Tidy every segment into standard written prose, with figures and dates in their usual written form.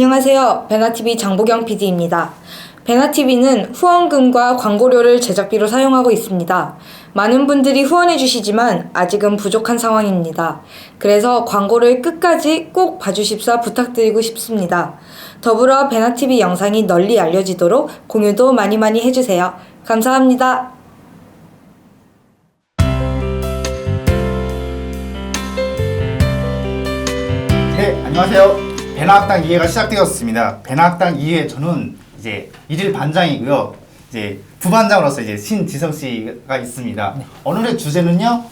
안녕하세요. 베나TV 장보경 PD입니다. 베나TV는 후원금과 광고료를 제작비로 사용하고 있습니다. 많은 분들이 후원해 주시지만 아직은 부족한 상황입니다. 그래서 광고를 끝까지 꼭 봐주십사 부탁드리고 싶습니다. 더불어 베나TV 영상이 널리 알려지도록 공유도 많이 해주세요. 감사합니다. 네, 안녕하세요. 배나학당 2회가 시작되었습니다. 배나학당 2회 저는 이제 1일 반장이고요. 이제 부반장으로서 이제 신지성 씨가 있습니다. 네. 오늘의 주제는요,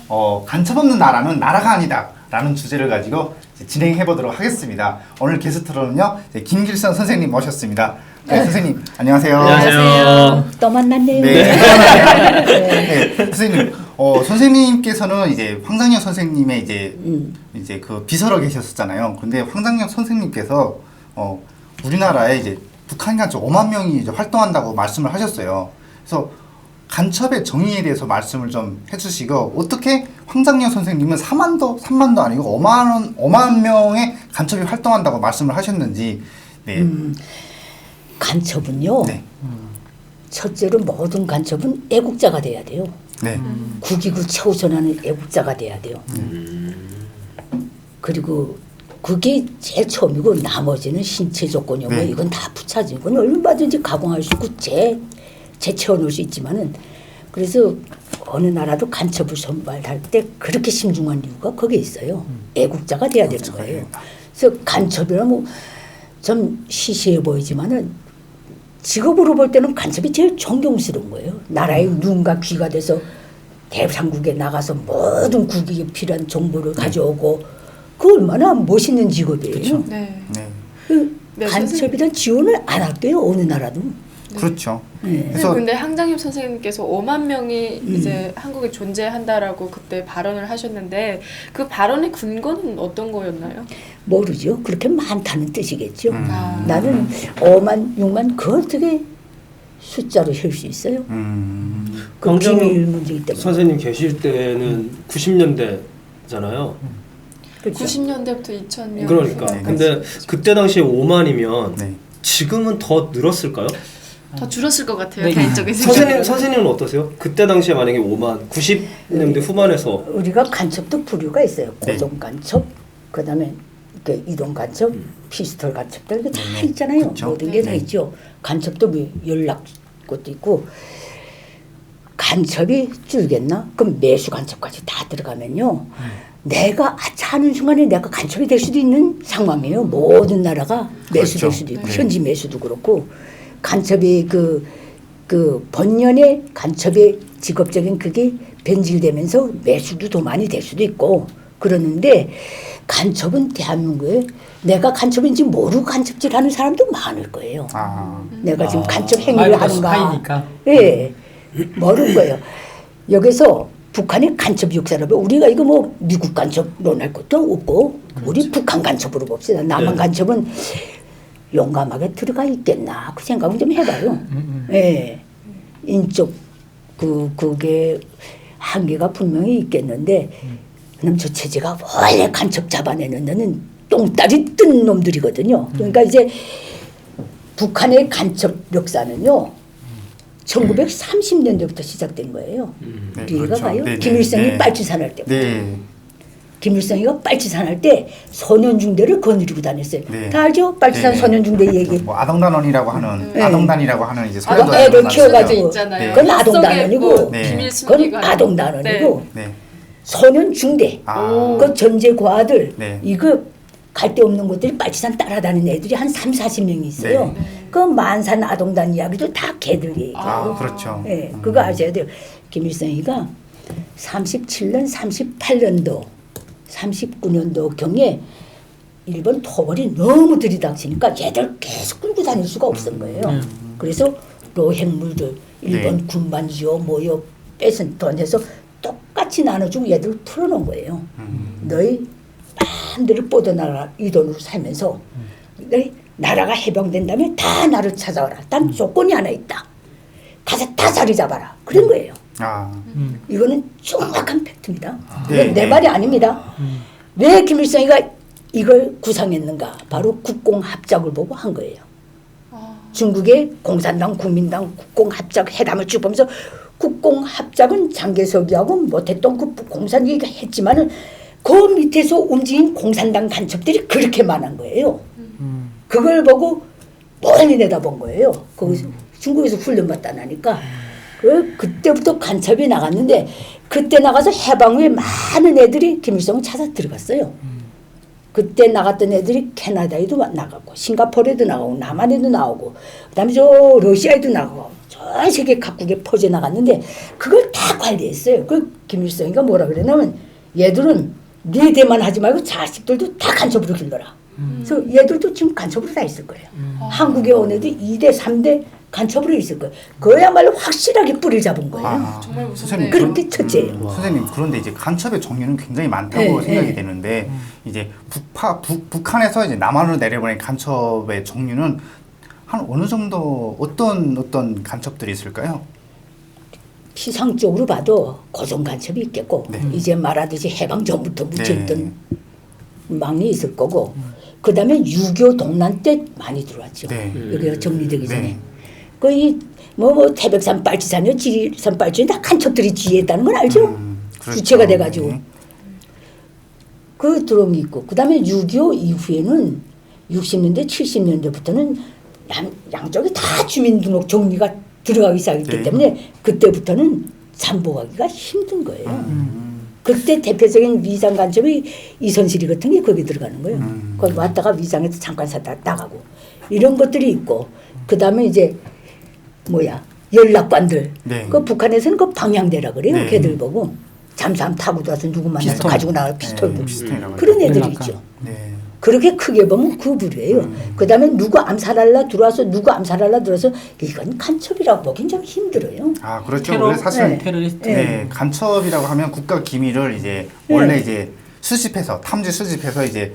간첩 없는 나라는 나라가 아니다 라는 주제를 가지고 진행해 보도록 하겠습니다. 오늘 게스트로는요, 김길선 선생님 모셨습니다. 네, 선생님 안녕하세요. 안녕하세요. 또 만났네요. 네. 네, 선생님, 선생님께서는 이제 황장혁 선생님의 이제 그 비서로 계셨었잖아요. 근데 황장혁 선생님께서 우리나라에 이제 북한 간첩 5만 명이 이제 활동한다고 말씀을 하셨어요. 그래서 간첩의 정의에 대해서 말씀을 좀 해주시고, 어떻게 황장혁 선생님은 3만도 아니고 5만 명의 간첩이 활동한다고 말씀을 하셨는지. 네. 간첩은요. 네. 첫째로 모든 간첩은 애국자가 돼야 돼요. 네. 국익을 최우선하는 애국자가 돼야 돼요. 그리고 그게 제일 처음이고, 나머지는 신체 조건이고 네. 이건 다 부차지고 얼마든지 가공할 수 있고 재채워놓을 수 있지만은, 그래서 어느 나라도 간첩을 선발할 때 그렇게 심중한 이유가 거기에 있어요. 애국자가 돼야 되는 거예요. 그래서 간첩이란 뭐 좀 시시해 보이지만은 직업으로 볼 때는 간첩이 제일 존경스러운 거예요. 나라의 눈과 귀가 돼서 대상국에 나가서 모든 국익에 필요한 정보를 가져오고, 그 얼마나 멋있는 직업이에요. 그렇죠. 네. 네. 간첩이란 지원을 안 할게요, 어느 나라도. 그렇죠. 그래서 근데 황장엽 선생님께서 5만 명이 이제 한국에 존재한다라고 그때 발언을 하셨는데, 그 발언의 근거는 어떤 거였나요? 모르죠. 그렇게 많다는 뜻이겠죠. 아. 나는 5만, 6만 그 어떻게 숫자로 셀 수 있어요? 그 비밀 문제이기 때문에. 선생님 계실 때는 90년대잖아요. 그렇죠. 90년대부터 2000년. 그러니까. 네. 근데 그때 당시에 5만이면 네. 지금은 더 늘었을까요? 더 줄었을 것 같아요. 네. 개인적인 생각으로. 선생님은 어떠세요? 그때 당시에 만약에 5만, 90년대 후반에서 우리가 간첩도 부류가 있어요. 네. 고정 간첩, 그다음에 이동 간첩, 피스톨 간첩들 이게 다 있잖아요. 그쵸. 모든 게 다 네. 있죠. 간첩도 뭐 연락 것도 있고. 간첩이 줄겠나? 그럼 매수 간첩까지 다 들어가면요. 내가 아차 하는 순간에 내가 간첩이 될 수도 있는 상황이에요. 모든 나라가 매수될 그렇죠. 수도 있고, 네. 현지 매수도 그렇고. 간첩이 그 번년의 간첩의 직업적인 그게 변질되면서 매수도 더 많이 될 수도 있고 그러는데, 간첩은 대한민국에 내가 간첩인지 모르고 간첩질하는 사람도 많을 거예요. 내가 지금 간첩 행위를 하는가? 스파이니까. 예, 모를 거예요. 여기서 북한의 간첩 역사를 보, 우리가 이거 뭐 미국 간첩론 할 것도 없고, 우리 북한 간첩으로 봅시다. 남한 간첩은 용감하게 들어가 있겠나 그 생각을 좀 해봐요. 예, 인적 그게 한계가 분명히 있겠는데, 그럼 저 체제가 원래 간첩 잡아내는 데는 똥다리 뜬 놈들이거든요. 그러니까 이제 북한의 간첩 역사는요, 1930년대부터 시작된 거예요. 네, 우리가 그렇죠. 봐요. 네, 김일성이 네. 빨치산할 때부터. 네. 김일성이가 빨치산할 때 소년중대를 거느리고 다녔어요. 네. 다 알죠? 빨치산 네. 소년중대 얘기. 뭐 아동단원이라고 하는 네. 아동단이라고 하는 이제 소년단 애들 많았어요. 키워가지고. 있잖아요. 그건 아동단원이고, 네. 비밀 그건 순위가 아동단원이고, 네. 소년중대, 아. 그 전제고아들, 네. 이거 갈 데 없는 것들이 빨치산 따라다니는 애들이 한 30-40명이 있어요. 네. 그 만산 아동단 이야기도 다 걔들 얘기예요. 그렇죠. 네, 그거 아셔야 돼요. 김일성이가 37년, 38년도, 39년도 경에 일본 토벌이 너무 들이닥치니까 얘들 계속 끌고 다닐 수가 없은 거예요. 그래서 로행물들, 일본 네. 군반지요, 뭐요, 뺏은 돈 해서 똑같이 나눠주고 얘들 풀어놓은 거예요. 너희 마음대로 뻗어나라, 이 돈으로 살면서 너희 나라가 해방된다면 다 나를 찾아와라. 단 조건이 하나 있다. 가서 다 자리 잡아라. 그런 거예요. 이거는 정확한 팩트입니다. 네, 이건 내 네. 말이 아닙니다. 왜 김일성이가 이걸 구상했는가? 바로 국공합작을 보고 한 거예요. 아, 중국의 공산당, 국민당 국공합작 회담을 쭉 보면서 국공합작은 장개석이하고 못했던 그 공산주의가 했지만은 그 밑에서 움직인 공산당 간첩들이 그렇게 많은 거예요. 그걸 보고 멀리 내다본 거예요. 거기서 중국에서 훈련받다 나니까 그때부터 간첩이 나갔는데 그때 나가서 해방 후에 많은 애들이 김일성을 찾아 들어갔어요. 그때 나갔던 애들이 캐나다에도 나가고 싱가포르에도 나가고 남한에도 나오고 그다음에 저 러시아에도 나가고 전 세계 각국에 퍼져 나갔는데 그걸 다 관리했어요. 그 김일성이가 뭐라 그러냐면 얘들은 네 대만 하지 말고 자식들도 다 간첩으로 길러라. 그래서 얘들도 지금 간첩으로 다 있을 거예요. 한국에 온 애들 2대 3대 간첩으로 있을 거예요. 그야말로 확실하게 뿌리를 잡은 거예요. 정말 무섭네요. 선생님, 그렇게 첫째예요. 선생님 그런데 이제 간첩의 종류는 굉장히 많다고 네, 생각이 네. 되는데 이제 북한에서 이제 남한으로 내려보낸 간첩의 종류는 한 어느 정도 어떤 간첩들이 있을까요? 피상적으로 봐도 고정 간첩이 있겠고 네. 이제 말하듯이 해방 전부터 묻혀있던 네. 망이 있을 거고 그 다음에 6.25 동란 때 많이 들어왔죠. 네. 여기가 정리되기 네. 전에. 거의 뭐 태백산 빨치산이요 지리산 빨치산 다 간첩들이 지휘했다는 건 알죠? 그렇죠. 주체가 돼가지고. 네. 그 들어온 게 있고 그 다음에 6.25 이후에는 60년대 70년대부터는 양쪽이 다 주민등록 정리가 들어가기 시작했기 네. 때문에 그때부터는 잠복하기가 힘든 거예요. 그때 대표적인 위장 간첩이 이선실이 같은 게 거기 들어가는 거예요. 거기 왔다가 위장에서 잠깐 샀다 나가고 이런 것들이 있고 그 다음에 이제 연락관들. 네. 그 북한에서는 그 방향대라 그래요. 네. 걔들 보고 잠수함 타고 들어와서 누구 만나서 피스톨. 가지고 나가 피스톨. 네, 피스톨이라고 그런 하죠. 애들이 연락관. 있죠. 네. 그렇게 크게 보면 그 부류예요. 그 다음에 누구 암살하려 들어와서 누구 암살하려 들어서 이건 간첩이라고 보긴 좀 힘들어요. 아 그렇죠. 테러, 원래 사실 네. 테러리스트. 네, 간첩이라고 하면 국가 기밀을 이제 원래 이제 수집해서 탐지 수집해서 이제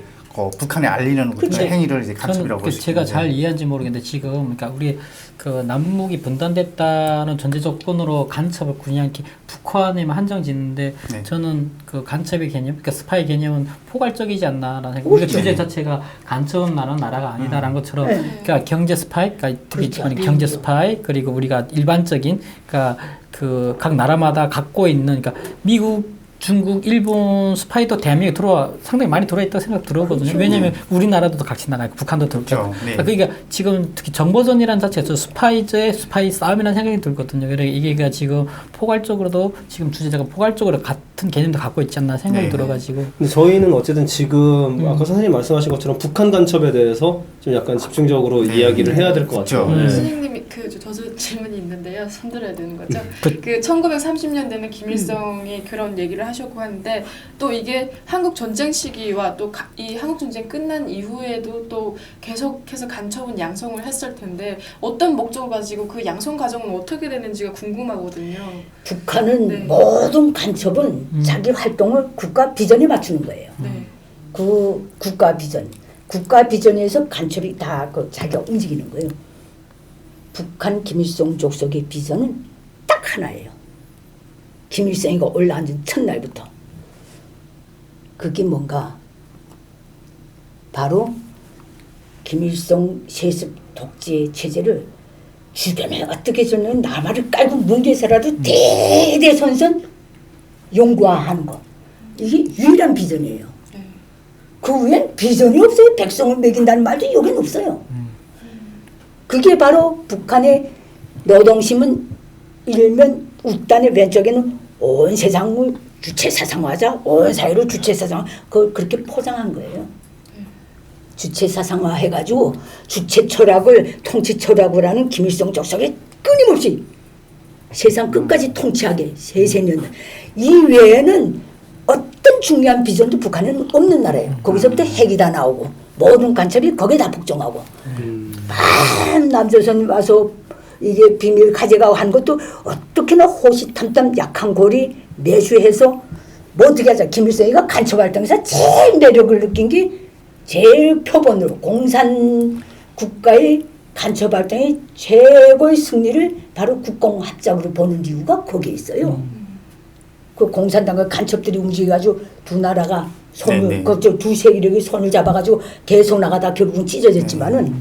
북한에 알리는 그런 그쵸. 행위를 이제 저는 간첩이라고 볼수 제가 있는데. 잘 이해한지 모르겠는데 지금 그러니까 우리 그 남북이 분단됐다는 전제 조건으로 간첩을 그냥 이렇게 북한에만 한정짓는데 네. 저는 그 간첩의 개념, 그러니까 스파이 개념은 포괄적이지 않나라는 생각. 우리가 그렇죠. 주제 자체가 간첩은 나는 나라가 아니다라는 것처럼, 네. 그러니까 경제 스파이, 그러니까 특히 그렇죠. 경제 스파이 그리고 우리가 일반적인 그러니까 그 각 나라마다 갖고 있는 그러니까 미국 중국, 일본 스파이도 대한민국에 상당히 많이 들어있다고 생각 들어오거든요. 그렇죠. 왜냐하면 우리나라도 같이 나가고 북한도 들어오고. 그렇죠. 네. 그러니까 지금 특히 정보전이라는 자체에서 스파이즈의 스파이 싸움이라는 생각이 들거든요. 그래 이게 지금 포괄적으로도 지금 주제자가 포괄적으로 같은 개념도 갖고 있지 않나 생각이 네. 들어가지고. 근데 저희는 어쨌든 지금 아까 선생님 말씀하신 것처럼 북한 간첩에 대해서 좀 약간 집중적으로 네. 이야기를 해야 될 것 같아요. 그렇죠. 네. 선생님이 저도 질문이 있는데요. 손들어야 되는 거죠. 그 1930년대는 김일성이 그런 얘기를 하셨고 하는데 또 이게 한국 전쟁 시기와 또 이 한국 전쟁 끝난 이후에도 또 계속해서 간첩은 양성을 했을 텐데 어떤 목적을 가지고 그 양성 과정은 어떻게 되는지가 궁금하거든요. 북한은 네. 모든 간첩은 자기 활동을 국가 비전에 맞추는 거예요. 네. 그 국가 비전. 국가 비전에서 간첩이 다 자기가 움직이는 거예요. 북한 김일성 족속의 비전은 딱 하나예요. 김일성이가 올라앉은 첫날부터. 그게 뭔가 바로 김일성 세습 독재 체제를 주변에 어떻게 저는 남한을 깔고 뭉개서라도 대대선선 용과하는 거. 이게 유일한 비전이에요. 네. 그 후엔 비전이 없어요. 백성을 먹인다는 말도 여긴 없어요. 그게 바로 북한의 노동심은 일면 우단의 왼쪽에는 온 세상을 주체사상화하자, 온 사회를 주체사상화, 그렇게 포장한 거예요. 주체사상화 해가지고 주체 철학을 통치 철학을 하는 김일성 족속이 끊임없이 세상 끝까지 통치하게 세세년 이 외에는 어떤 중요한 비전도 북한에는 없는 나라예요. 거기서부터 핵이 다 나오고 모든 간첩이 거기에 다 복종하고 남조선 와서 이게 비밀 가져가고 한 것도 어떻게나 호시탐탐 약한 고리 매수해서 뭐 어떻게 하자. 김일성이가 간첩 활동에서 제일 매력을 느낀 게 제일 표본으로 공산 국가의 간첩 활동의 최고의 승리를 바로 국공합작으로 보는 이유가 거기에 있어요. 그 공산당과 간첩들이 움직여가지고 두 나라가 네. 그저 두세 이력이 손을 잡아가지고 계속 나가다 결국은 찢어졌지만은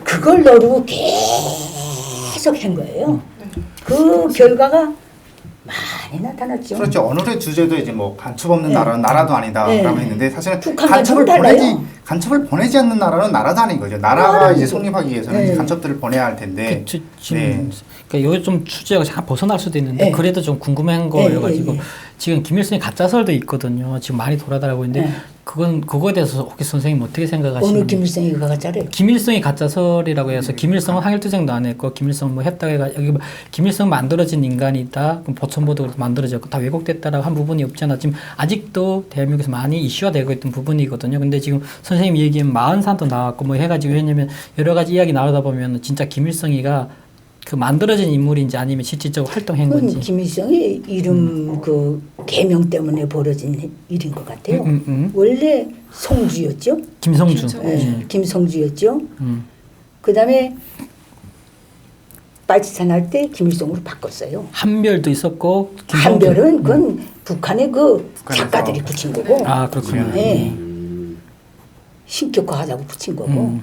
그걸 너로 계속 한 거예요. 그 결과가 많이 나타났죠. 그렇죠. 오늘의 주제도 이제 뭐 간첩 없는 네. 나라는 나라도 아니다라고 네. 했는데 사실은 북한 간첩을 간첩은 보내지 달라요. 간첩을 보내지 않는 나라는 나라도 아닌 거죠. 나라가 이제 아니죠. 성립하기 위해서는 네. 이제 간첩들을 보내야 할 텐데. 지금 그러니까 여기 좀 주제가 잠깐 벗어날 수도 있는데 네. 그래도 좀 궁금한 거여가지고 네. 지금 김일성의 가짜설도 있거든요. 지금 많이 돌아다니고 있는데 네. 그거에 대해서 혹시 선생님 어떻게 어느 생각하시나요? 김일성이 가짜래? 김일성이 가짜설이라고 해서 김일성은 항일투쟁도 안 했고 김일성은 뭐 했다고 해가 여기 뭐 김일성 만들어진 인간이다. 그럼 보천보도 만들어졌고 다 왜곡됐다라고 한 부분이 없잖아. 지금 아직도 대한민국에서 많이 이슈화 되고 있던 부분이거든요. 근데 지금 선생님 얘기하면 마흔산도 나왔고 뭐 해가지고 왜냐면 여러 가지 이야기 나오다 보면 진짜 김일성이가 그 만들어진 인물인지 아니면 실질적으로 활동한 그건 건지. 김일성의 이름 그 개명 때문에 벌어진 일인 것 같아요. 원래 성주였죠. 김성주. 예, 김성주였죠. 음. 그다음에 빨치산 할 때 김일성으로 바꿨어요. 한별도 있었고 김성주. 한별은 그건 북한의 그 북한에서. 작가들이 붙인 거고, 아 그렇군요. 예, 신격화하자고 붙인 거고.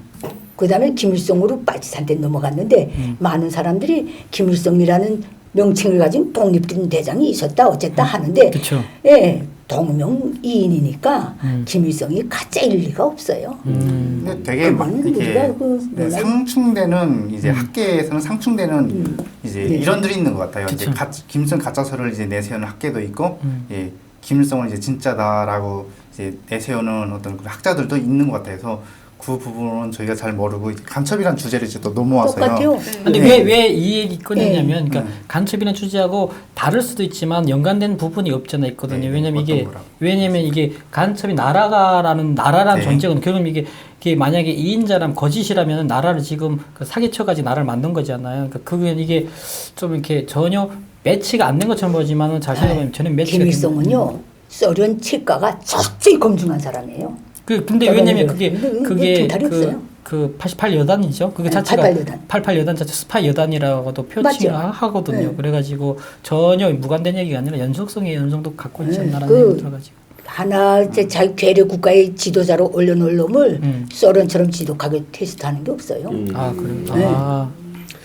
그다음에 김일성으로 빨치산 때 넘어갔는데 많은 사람들이 김일성이라는 명칭을 가진 독립군 대장이 있었다 어쨌다 하는데 그쵸. 예, 동명이인이니까 김일성이 가짜일 리가 없어요. 근데 되게 막 그거는 이게 우리가 그 네, 뭐라- 상충되는 이제 학계에서는 상충되는 이제 네. 이론들이 있는 것 같아요. 이제 그쵸. 김일성 가짜설을 이제 내세우는 학계도 있고, 예, 김일성은 이제 진짜다라고 이제 내세우는 어떤 그런 학자들도 있는 것 같아서 그 부분은 저희가 잘 모르고 간첩이란 주제를 이제 또 넘어와서요. 똑같아요. 근데 네. 왜 이 얘기 꺼내냐면 그러니까 간첩이라는 주제하고 다를 수도 있지만 연관된 부분이 없잖아 있거든요. 네, 왜냐면 어떤 이게 거라고? 왜냐면 이게 간첩이 나라라는 네. 존재는 결국 이게 만약에 이인자라면 거짓이라면 나라를 지금 그 사기쳐가지고 나라를 만든 거잖아요. 그러니까 그게 이게 좀 이렇게 전혀 매치가 안 된 것처럼 보지만은 잘 생각하면 전혀 매치가 김일성은요 소련 치과가 철저히 검증한 사람이에요. 근데 왜냐면 그게 근데 다리 없어요. 그 88 여단이죠. 그게 네, 자체가 88 여단. 88 여단 자체 스파이 여단이라고도 맞죠. 표칭하거든요. 네. 그래가지고 전혀 무관된 얘기가 아니라 연속성이 어느 정도 갖고 있지 네, 않나라는 그 생각이 들어가지고. 하나 이제 자기 괴뢰 국가의 지도자로 올려놓을 놈을 소련처럼 지독하게 테스트하는 게 없어요. 아 그래요. 네. 아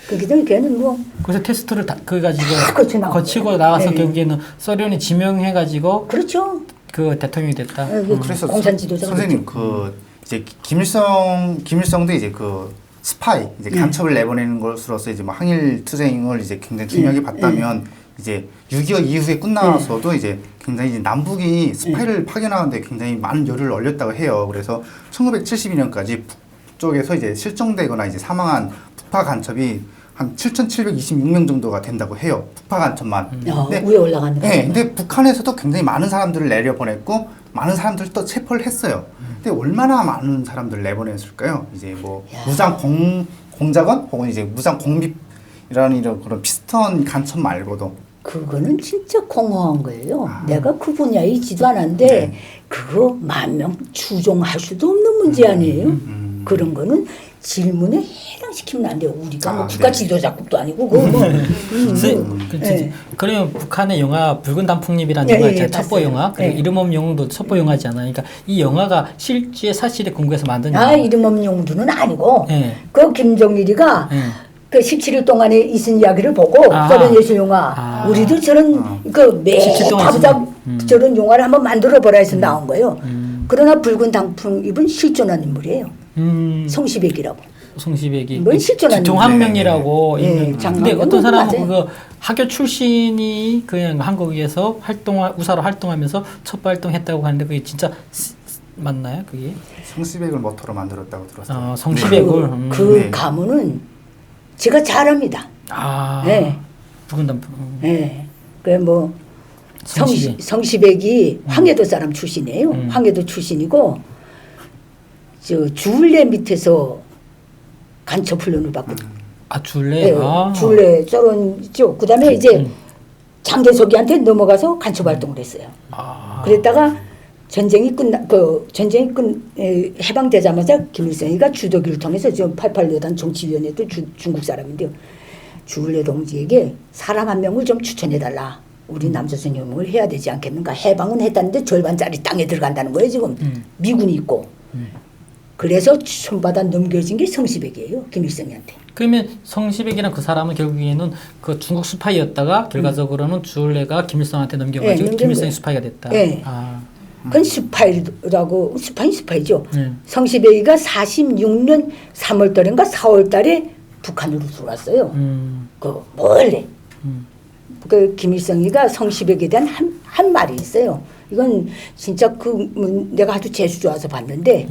그렇기 때문에 걔는 뭐 그래서 테스트를 다 가지고 나온 거치고 나와서 거예요. 결국에는 소련이 지명해가지고 그렇죠. 그 대통령이 됐다. 네, 그래서 공산 지도자가 선생님 그 이제 김일성도 이제 그 스파이 이제 간첩을 내보내는 것으로서 이제 뭐 항일 투쟁을 이제 굉장히 중요하게 봤다면 이제 6.25 이후에 끝나서도 이제 굉장히 이제 남북이 스파이를 파견하는데 굉장히 많은 열을 올렸다고 해요. 그래서 1972년까지 북쪽에서 이제 실종되거나 이제 사망한 북파 간첩이 한 7,726명 정도가 된다고 해요. 북파 간첩만. 근데 위에 올라가는 거. 네, 근데 북한에서도 굉장히 많은 사람들을 내려보냈고 많은 사람들을 또 체포를 했어요. 근데 얼마나 많은 사람들을 내보냈을까요? 이제 뭐 무장 공작원 혹은 이제 무장 공비라는 이런 그런 비슷한 간첩 말고도 그거는 진짜 공허한 거예요. 내가 그 분야이지도 않은데 네. 그거 10,000명 추종할 수도 없는 문제 아니에요. 그런 거는 질문에 해당시키면 안 돼요. 우리가 뭐 아, 국가 네. 지도자급도 아니고 그거 뭐 네. 그러면 북한의 영화 붉은 단풍잎이라는 네, 영화 네, 있잖아요. 첩보 봤어요. 영화. 그리고 네. 이름 없는 영웅도 첩보 영화잖아요. 그러니까 이 영화가 실제 사실에 근거해서 만든 아 영화. 이름 없는 용두는 아니고 네. 그 김정일이가 네. 그 17일 동안에 있은 이야기를 보고 아. 소련 예술 영화 아. 우리도 저런 그 17 동안 매타부작 있으면. 저런 영화를 한번 만들어 보라 해서 나온 거예요. 그러나 붉은 단풍잎은 실존한 인물이에요. 성시백이라고. 송시백이 뭘 실존한 종합명이라고 네, 있는. 근데 장학명은 어떤 사람은 맞아요. 그거 학교 출신이 그냥 한국에서 우사로 활동하면서 첩보 활동했다고 하는데 그게 진짜 맞나요? 그게? 성시백을 모토로 만들었다고 들었어요. 성시백을. 그 네. 가문은 제가 잘합니다. 아. 네. 붉은 단풍. 네. 그뭐 성시백. 성시백이 황해도 사람 출신이에요. 황해도 출신이고 저 주울레 밑에서 간첩 훈련을 받고 아 줄레. 아. 주울레 소련죠. 그다음에 이제 장개석이한테 넘어가서 간첩 활동을 했어요. 아. 그랬다가 전쟁이 해방되자마자 김일성이가 주도기를 통해서 지금 88여단 정치위원회도 중국 사람인데요. 주울레 동지에게 사람 한 명을 좀 추천해달라. 우리 남조선 혁명을 해야 되지 않겠는가. 해방은 했다는데 절반짜리 땅에 들어간다는 거예요 지금. 미군이 있고. 그래서 손바닥 넘겨진 게 성시백이에요. 김일성이한테. 그러면 성시백이란 그 사람은 결국에는 그 중국 스파이였다가 결과적으로는 주얼레가 김일성한테 넘겨가지고 넘긴 김일성이 거예요. 스파이가 됐다. 네. 아, 그건 스파이라고 스파이죠. 네. 성시백이가 46년 3월달인가 4월달에 북한으로 들어왔어요. 그 몰래. 그 김일성이가 성시백에 대한 한 말이 있어요. 이건 진짜 내가 아주 재수 좋아서 봤는데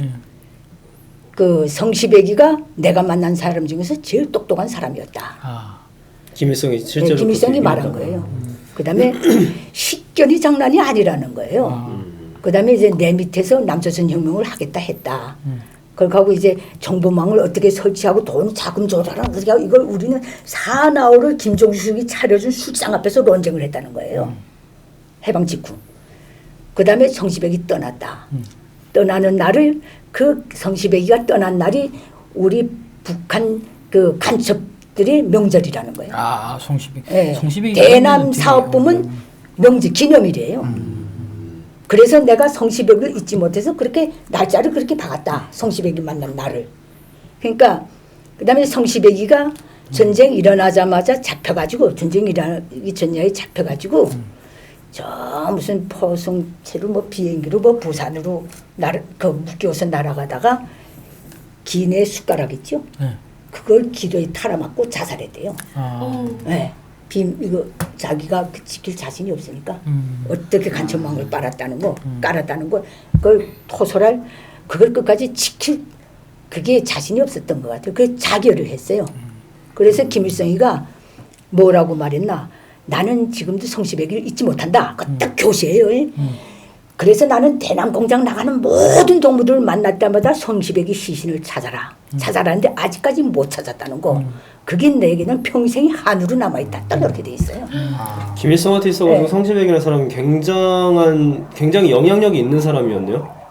그 성시백이가 내가 만난 사람 중에서 제일 똑똑한 사람이었다. 아, 김일성이 실제로 김일성이 그렇게 말한 얘기했다고. 거예요. 그다음에 식견이 장난이 아니라는 거예요. 그다음에 이제 내 밑에서 남조선 혁명을 하겠다 했다. 그러고 이제 정보망을 어떻게 설치하고 돈 자금 조달하고 어떻게 하고 이걸 우리는 사나우를 김종숙이 차려준 술상 앞에서 논쟁을 했다는 거예요. 해방 직후. 그다음에 성시백이 떠났다. 떠나는 날을 그 성시백이가 떠난 날이 우리 북한 그 간첩들의 명절이라는 거예요. 아 성시백. 예. 성시백이 대남 사업부문 명절 기념일이에요. 그래서 내가 성시백을 잊지 못해서 그렇게 날짜를 그렇게 박았다. 성시백이 만난 날을. 그러니까 그다음에 성시백이가 전쟁 일어나자마자 잡혀가지고 전쟁 일어나기 전에 잡혀가지고 저 무슨 포송체로 뭐 비행기로 뭐 부산으로 묶여서 날아가다가 기내 숟가락 있죠. 네. 그걸 기도에 탈아맞고 자살했대요. 아, 네. 이거 자기가 지킬 자신이 없으니까 어떻게 간첩망을 깔았다는 거, 그걸 토설할 그걸 끝까지 지킬 그게 자신이 없었던 것 같아요. 그래서 자결을 했어요. 그래서 김일성이가 뭐라고 말했나? 나는 지금도 성시백이를 잊지 못한다. 그 딱 교시예요. 그래서 나는 대남 공장 나가는 모든 동무들을 만날 때마다 성시백이 시신을 찾아라. 찾아라는데 아직까지 못 찾았다는 거. 그게 내게는 평생이 한으로 남아있다. 딱 이렇게 돼 있어요. 김일성한테 있어가지고 네. 성시백이라는 사람은 굉장히 영향력이 있는 사람이었네요.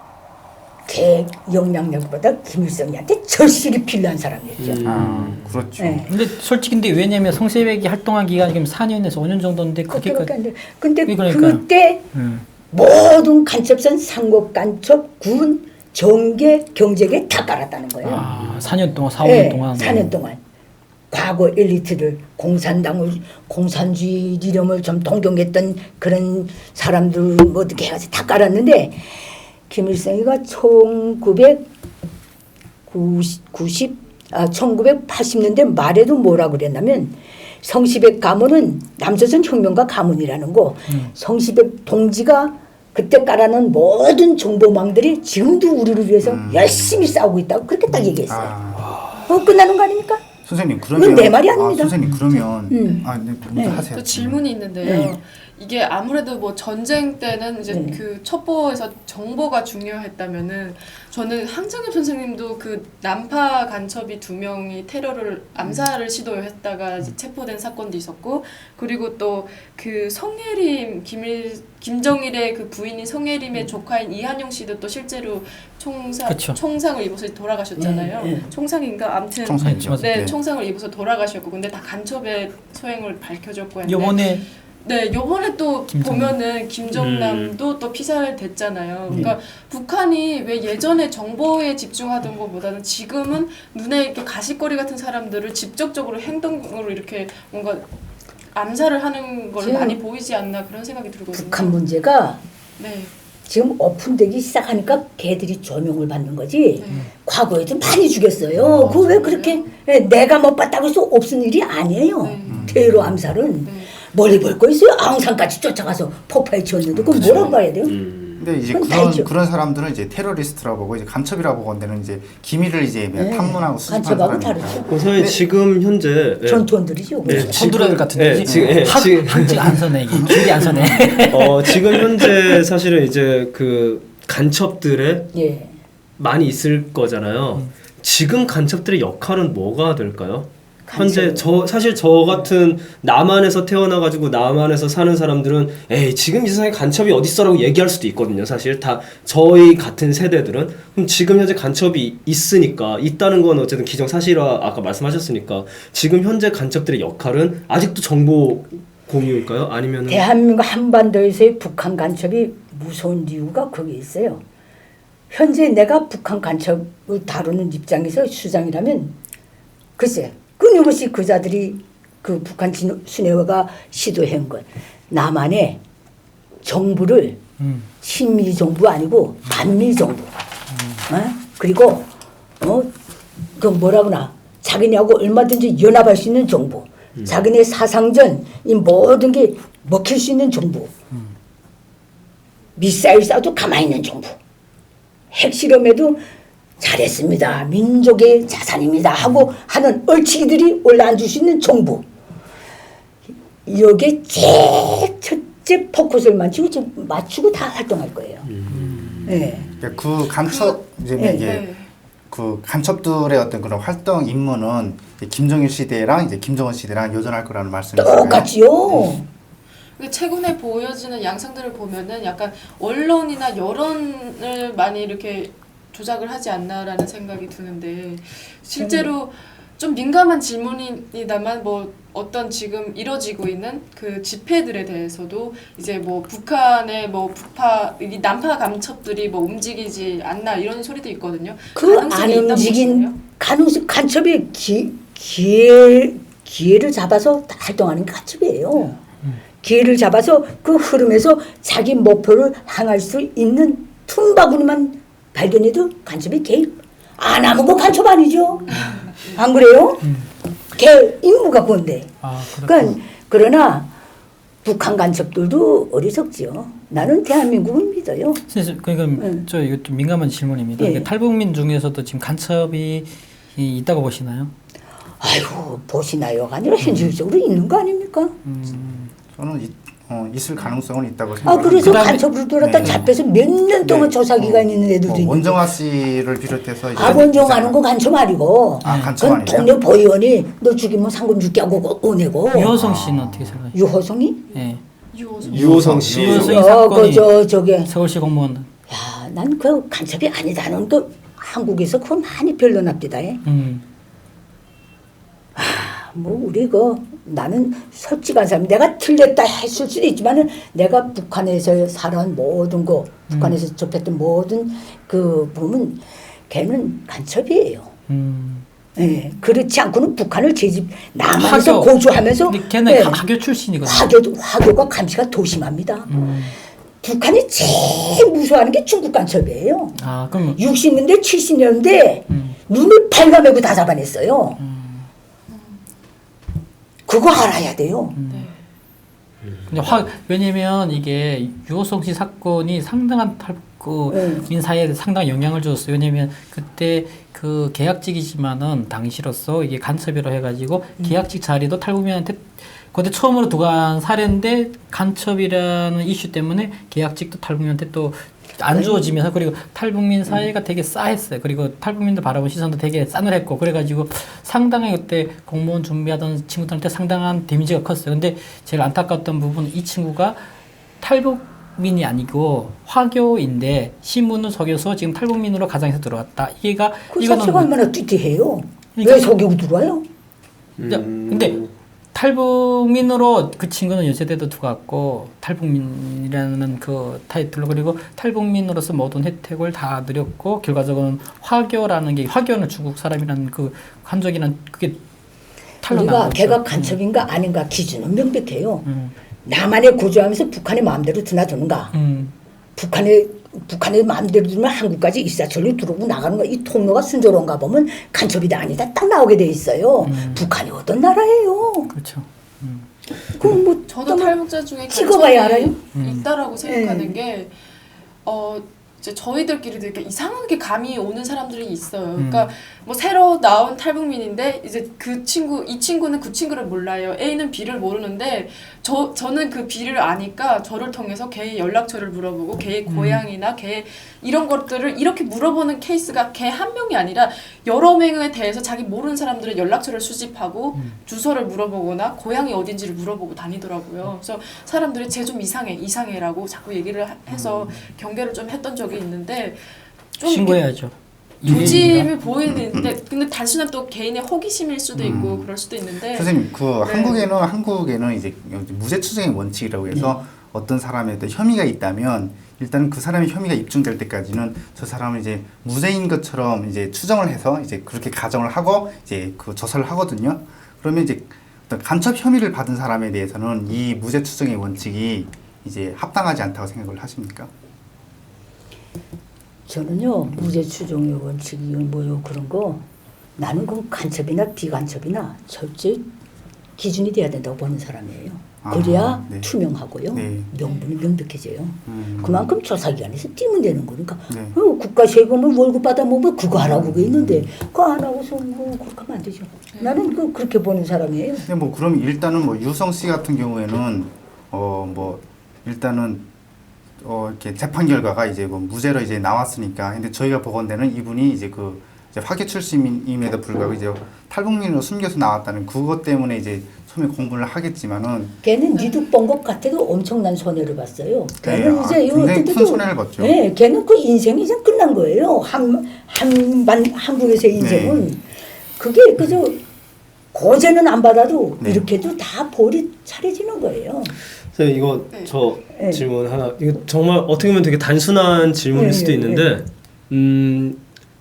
개 영향력보다 김일성이한테 절실히 필요한 사람이었죠. 그렇죠. 네. 근데 솔직히 근데 왜냐면 성시백이 활동한 기간이 지금 4년에서 5년 정도인데 그때밖에 안 돼. 근데 그러니까요. 그때 모든 간첩선 상급 간첩, 군, 정계, 경제계 다 깔았다는 거예요. 아, 4년 동안, 4, 네, 5년 동안. 4년 동안. 과거 엘리트들, 공산주의 이름을 좀 동경했던 그런 사람들 뭐 어떻게 해가지고 다 깔았는데 김일성이가 1980년대 말에도 뭐라 그랬냐면 성시백 가문은 남조선 혁명가 가문이라는 거 성시백 동지가 그때 깔아놓은 모든 정보망들이 지금도 우리를 위해서 열심히 싸우고 있다고 그렇게 딱 얘기했어요. 끝나는 거 아닙니까? 선생님 그러면 이건 내 말이 아닙니다. 선생님 그러면 네, 먼저 하세요. 또 질문이 있는데요. 네. 이게 아무래도 뭐 전쟁 때는 이제 네. 그 첩보에서 정보가 중요했다면은 저는 항정엽 선생님도 그 난파 간첩이 2명이 암살을 시도했다가 이제 체포된 사건도 있었고 그리고 또 그 성예림 김정일의 그 부인인 성예림의 조카인 이한용 씨도 또 실제로 그쵸. 총상을 입어서 돌아가셨잖아요. 네, 네. 총상인가 아무튼 총상이죠. 네, 네. 총상을 입어서 돌아가셨고 근데 다 간첩의 소행을 밝혀졌고 했는데 요번에 네, 요번에 또 보면은 김정남도 또 피살됐잖아요. 그러니까 북한이 왜 예전에 정보에 집중하던 것보다는 지금은 눈에 이렇게 가시거리 같은 사람들을 직접적으로 행동으로 이렇게 뭔가 암살을 하는 걸 지금 많이 보이지 않나 그런 생각이 들거든요. 북한 문제가 네. 지금 오픈되기 시작하니까 걔들이 조명을 받는 거지. 네. 과거에도 많이 죽였어요. 그거 왜 그렇게 내가 못 봤다고 해서 없은 일이 아니에요. 네. 테러 암살은 네. 멀리 볼 거 있어요. 아웅산까지 쫓아가서 폭파에 치웠는데 그건 뭐라고 봐야 돼요? 근데 이제 그건 다 있죠. 그런 사람들은 이제 테러리스트라고 보고 이제 간첩이라고 보고 데는 이제 기밀을 이제 네. 탐문하고 수집하는 간첩하고 사람이니까. 다르죠. 그럼 선생님 지금 현재 전투원들이죠. 네, 손들어야 같은데. 네, 지금 한지 안 서네 이게. 길이 안 서네. 지금 현재 사실은 이제 그 간첩들의 예. 많이 있을 거잖아요. 지금 간첩들의 역할은 뭐가 될까요? 현재 사실 저 같은 남한에서 태어나가지고 남한에서 사는 사람들은 에이 지금 이 세상에 간첩이 어딨어라고 얘기할 수도 있거든요. 사실 다 저희 같은 세대들은 그럼 지금 현재 간첩이 있다는 건 어쨌든 기정사실화 아까 말씀하셨으니까 지금 현재 간첩들의 역할은 아직도 정보 공유일까요? 아니면 대한민국 한반도에서의 북한 간첩이 무서운 이유가 거기에 있어요. 현재 내가 북한 간첩을 다루는 입장에서 수장이라면 글쎄 끊임없이 그자들이 그 북한 수뇌화가 시도한 것 남한의 정부를 친미 정부 아니고 반미 정부 그리고 그 뭐라구나 자기네하고 얼마든지 연합할 수 있는 정부 자기네 사상전 이 모든 게 먹힐 수 있는 정부 미사일 쏴도 가만히 있는 정부 핵실험에도 잘했습니다. 민족의 자산입니다. 하고 하는 얼치기들이 올라앉을 수 있는 정부. 여기에 제일 첫째 포커스를 맞추고 다 활동할 거예요. 네. 그 간첩 이제 네. 이게 네. 그 간첩들의 어떤 그런 활동 임무는 이제 김정일 시대랑 이제 김정은 시대랑 여전할 거라는 말씀이신가요? 똑같지요. 최근에 보여지는 양상들을 보면은 약간 언론이나 여론을 많이 이렇게 조작을 하지 않나라는 생각이 드는데 실제로 좀 민감한 질문입니다만 뭐 어떤 지금 이뤄지고 있는 그 집회들에 대해서도 이제 뭐 북한의 뭐 북파 이 남파 간첩들이 뭐 움직이지 않나 이런 소리도 있거든요. 그 안 가능성이 있다고 보시나요? 움직인 가능성 간첩이 기회를 잡아서 활동하는 게 간첩이에요. 기회를 잡아서 그 흐름에서 자기 목표를 향할 수 있는 틈바구니만 발견해도 간첩이 개입 안 하면 그 간첩 아니죠. 안 그래요? 걔 임무가 그건데. 그러니까 그러나 북한 간첩들도 어리석지요. 나는 대한민국을 믿어요. 선생님, 그러니까 저 이거 좀 민감한 질문입니다. 예. 그러니까 탈북민 중에서도 지금 간첩이 있다고 보시나요? 아이고 보시나요가 아니라 현실적으로 있는 거 아닙니까? 저는 있을 가능성은 있다고 아 생각합니다. 그래서 그다음에- 간첩으로 돌았다 네. 잡혀서 몇 년 동안 네. 조사 기간 있는 애들도 있는. 원정아 씨를 비롯해서 이제 원정하는 거 간첩 아니고. 간첩 그건 아니에요? 동네 보의원이 너 죽이면 상금 줄게 하고 오내고. 유호성 씨는 어떻게 생각하세요? 유호성이? 예. 유호성 씨. 유호성이 그 사건이 저게. 서울시 공무원. 야, 난 그 간첩이 아니다는 거 한국에서 그거 많이 변론합니다. 뭐 우리 나는 솔직한 사람 내가 틀렸다 했을 수도 있지만은 내가 북한에서 살아온 모든 거 북한에서 접했던 모든 그 보면 걔는 간첩이에요. 예, 그렇지 않고는 북한을 남한에서 화교. 고조하면서 근데 걔는 예, 학교 출신이거든요. 화교가 감시가 도심합니다. 북한이 제일 무서워하는 게 중국 간첩이에요. 아 그럼 60년대 70년대 눈을 발가매고 다 잡아냈어요. 그거 알아야 돼요. 근데 왜냐면 이게 유호성 씨 사건이 상당한 탈북민 사회에 상당한 영향을 줬어요. 왜냐면 그때 그 계약직이지만은 당시로서 이게 간첩이라 해가지고 계약직 자리도 탈북민한테 그때 처음으로 두고 한 사례인데 간첩이라는 이슈 때문에 계약직도 탈북민한테 또 안 주어지면서 그리고 탈북민 사회가 되게 싸했어요. 그리고 탈북민들 바라본 시선도 되게 싸늘했고 그래가지고 상당히 그때 공무원 준비하던 친구들한테 상당한 데미지가 컸어요. 근데 제일 안타까웠던 부분은 이 친구가 탈북민이 아니고 화교인데 신문을 속여서 지금 탈북민으로 가정에서 들어왔다. 이게가 그 자체가 얼마나 띠띠해요. 그러니까 왜 속이고 들어와요? 근데 탈북민으로 그 친구는 연세대도 들어갔고 탈북민이라는 그 타이틀로 그리고 탈북민으로서 모든 혜택을 다 누렸고 결과적으로는 화교라는 게 화교는 중국 사람이라는 그 한족이란 그게 탈로 우리가 나왔죠. 걔가 간첩인가 아닌가 기준은 명백해요. 남한에 고조하면서 북한의 마음대로 드나드는가. 북한의 마음대로 들면 한국까지 일사천리 들어오고 나가는 거 이 통로가 순조로운가 보면 간첩이다 아니다 딱 나오게 돼 있어요. 북한이 어떤 나라예요? 그렇죠. 그뭐 저도 탈북자 중에 찍어봐야 알아요? 있다라고 생각하는 게 이제 저희들끼리도 이렇게 이상하게 감이 오는 사람들이 있어요. 그러니까 뭐 새로 나온 탈북민인데 이제 이 친구는 그 친구를 몰라요. A는 B를 모르는데 저는 그 B를 아니까 저를 통해서 걔의 연락처를 물어보고 걔의 고향이나 걔 이런 것들을 이렇게 물어보는 케이스가 걔 한 명이 아니라 여러 명에 대해서 자기 모르는 사람들의 연락처를 수집하고 주소를 물어보거나 고향이 어딘지를 물어보고 다니더라고요. 그래서 사람들이 쟤 좀 이상해라고 자꾸 얘기를 해서 경계를 좀 했던 적이 있는데 좀 신고해야죠. 조짐이 보이는데 근데 단순한 또 개인의 호기심일 수도 있고 그럴 수도 있는데 선생님 그 네. 한국에는 이제 무죄 추정의 원칙이라고 해서 어떤 사람에 대해 혐의가 있다면 일단 그 사람의 혐의가 입증될 때까지는 저 사람을 이제 무죄인 것처럼 이제 추정을 해서 이제 그렇게 가정을 하고 이제 그 조사를 하거든요. 그러면 이제 어떤 간첩 혐의를 받은 사람에 대해서는 이 무죄 추정의 원칙이 이제 합당하지 않다고 생각을 하십니까? 저는요 무죄 추정의 원칙이 뭐요 그런 거 나는 그 간첩이나 비간첩이나 절제 기준이 돼야 된다고 보는 사람이에요. 그래야 네. 투명하고요. 네. 명분이 명백해져요. 그만큼 조사기관에서 뛰면 되는 거니까. 네. 국가 세금을 월급 받아먹으면 그거 하라고 그게 있는데 그거 안 하고서 뭐 그렇게 하면 안 되죠. 나는 그렇게 보는 사람이에요. 근데 뭐 그럼 일단은 뭐 유성 씨 같은 경우에는 뭐 일단은 이렇게 재판 결과가 이제 뭐 무죄로 이제 나왔으니까 근데 저희가 보건대는 이분이 이제 그 이제 화계 출신임에도 불구하고 이제 탈북민으로 숨겨서 나왔다는 그것 때문에 이제 처음에 공부를 하겠지만은 걔는 니도 본 것 같아도 엄청난 손해를 봤어요. 네, 걔는 이제 굉장히 큰 손해를 봤죠. 네, 걔는 그 인생이 이제 끝난 거예요. 한국에서의 인생은 네. 그게 그저 고제는 안 받아도 네. 이렇게도 다 볼이 차려지는 거예요. 선생님 이거 네. 저 네. 질문 하나 이거 정말 어떻게 보면 되게 단순한 질문일 네, 수도 네, 있는데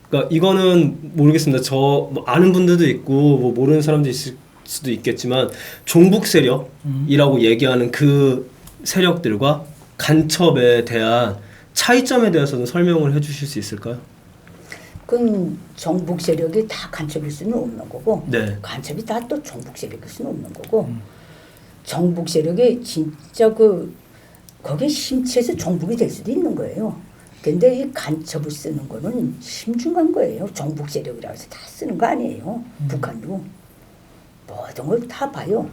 그러니까 이거는 모르겠습니다. 뭐 아는 분들도 있고 뭐 모르는 사람도 있을 수도 있겠지만 종북 세력이라고 얘기하는 그 세력들과 간첩에 대한 차이점에 대해서는 설명을 해주실 수 있을까요? 그건 정북 세력이 다 간첩일 수는 없는 거고 네. 간첩이 다 또 정북 세력일 수는 없는 거고 정북 세력이 진짜 거기에 심취해서 정북이 될 수도 있는 거예요. 근데 이 간첩을 쓰는 거는 심중한 거예요. 정북 세력이라고 해서 다 쓰는 거 아니에요. 북한도 모든 걸 다 봐요.